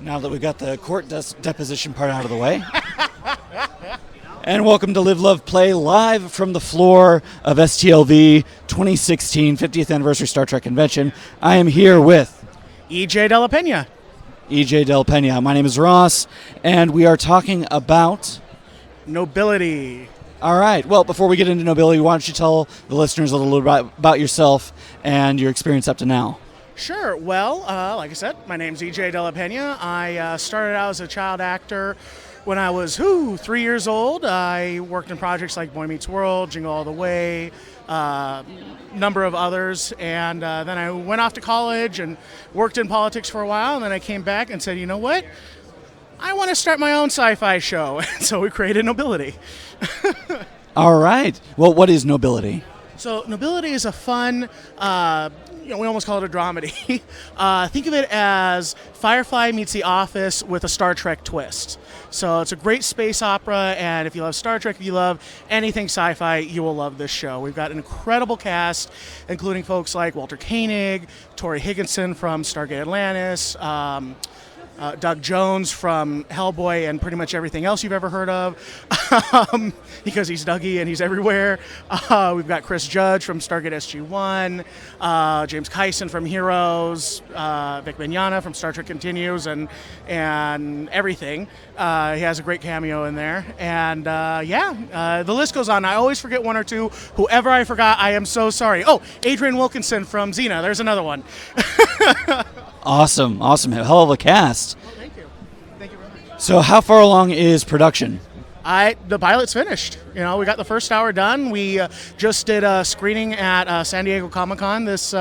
Now that we got the court deposition part out of the way. And welcome to Live, Love, Play, live from the floor of STLV 2016 50th Anniversary Star Trek Convention. I am here with EJ de la Pena. EJ de la Pena. My name is Ross, and we are talking about Nobility. All right. Well, before we get into Nobility, why don't you tell the listeners a little bit about yourself and your experience up to now? Sure. Well, like I said, my name's EJ de la Pena. I started out as a child actor when I was 3 years old. I worked in projects like Boy Meets World, Jingle All the Way, number of others, and then I went off to college and worked in politics for a while, and then I came back and said, you know what? I want to start my own sci-fi show, and so we created Nobility. All right. Well, what is Nobility? So Nobility is a fun, we almost call it a dramedy. Think of it as Firefly meets The Office with a Star Trek twist. So it's a great space opera, and if you love Star Trek, if you love anything sci-fi, you will love this show. We've got an incredible cast, including folks like Walter Koenig, Tori Higginson from Stargate Atlantis, Doug Jones from Hellboy and pretty much everything else you've ever heard of, because he's Dougie and he's everywhere. We've got Chris Judge from Stargate SG-1, James Kyson from Heroes, Vic Mignogna from Star Trek Continues, and everything. He has a great cameo in there. And the list goes on. I always forget one or two. Whoever I forgot, I am so sorry. Oh, Adrian Wilkinson from Xena. There's another one. Awesome. Hell of a cast. Oh, thank you. Thank you very much. So how far along is production? The pilot's finished. We got the first hour done. We just did a screening at San Diego Comic-Con this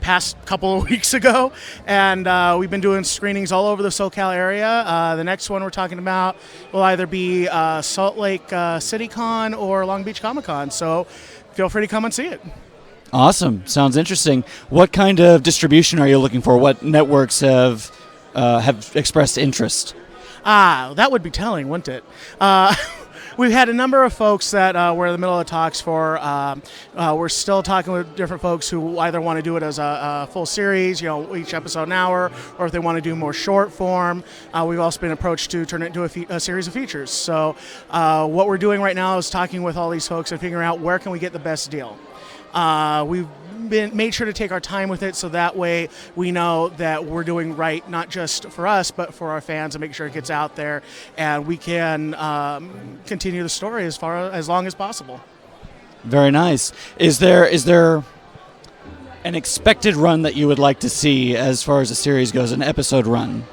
past couple of weeks ago, and we've been doing screenings all over the SoCal area. The next one we're talking about will either be Salt Lake City Con or Long Beach Comic-Con, so feel free to come and see it. Awesome. Sounds interesting. What kind of distribution are you looking for? What networks have expressed interest? That would be telling, wouldn't it? We've had a number of folks that we're in the middle of talks for. We're still talking with different folks who either want to do it as a full series, each episode an hour, or if they want to do more short form. We've also been approached to turn it into a series of features. So what we're doing right now is talking with all these folks and figuring out where can we get the best deal. We've made sure to take our time with it, so that way we know that we're doing right, not just for us, but for our fans, and make sure it gets out there, and we can continue the story as long as possible. Very nice. Is there an expected run that you would like to see as far as the series goes, an episode run?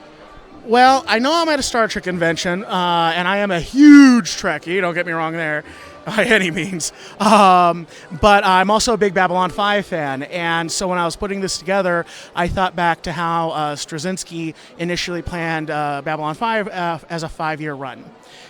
Well, I know I'm at a Star Trek convention, and I am a huge Trekkie, don't get me wrong there, by any means. But I'm also a big Babylon 5 fan, and so when I was putting this together, I thought back to how Straczynski initially planned Babylon 5 as a 5-year run.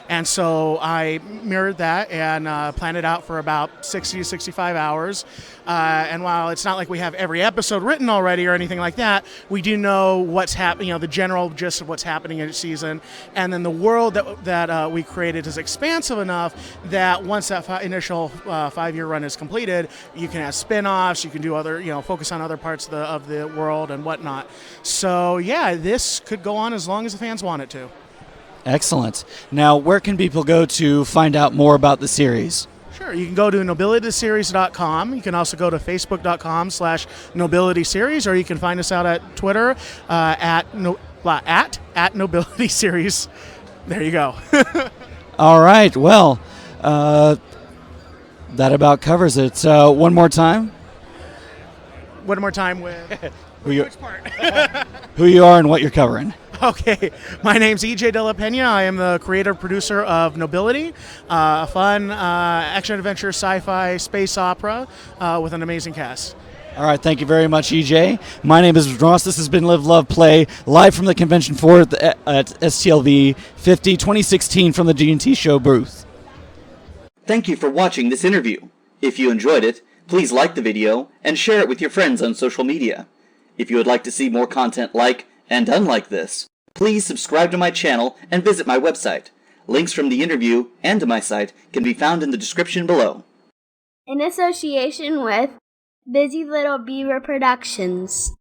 And so I mirrored that and planned it out for about 60 to 65 hours. And while it's not like we have every episode written already or anything like that, we do know what's happening, the general gist of what's happening in each season. And then the world that we created is expansive enough that once that initial 5-year run is completed, you can have spin-offs, you can do other, focus on other parts of the world and whatnot. So yeah, this could go on as long as the fans want it to. Excellent. Now, where can people go to find out more about the series? Sure. You can go to nobilityseries.com. You can also go to facebook.com/nobilityseries, or you can find us out at Twitter at nobilityseries. There you go. All right. Well, that about covers it. One more time. One more time with which part? Who you are and what you're covering. Okay, my name's EJ de la Pena. I am the creative producer of Nobility, a fun action-adventure sci-fi space opera with an amazing cast. All right, thank you very much, EJ. My name is Ross. This has been Live, Love, Play, live from the convention floor at STLV 50 2016 from the G&T Show booth. Thank you for watching this interview. If you enjoyed it, please like the video and share it with your friends on social media. If you would like to see more content like and unlike this, please subscribe to my channel and visit my website. Links from the interview and to my site can be found in the description below. In association with Busy Little Beaver Productions.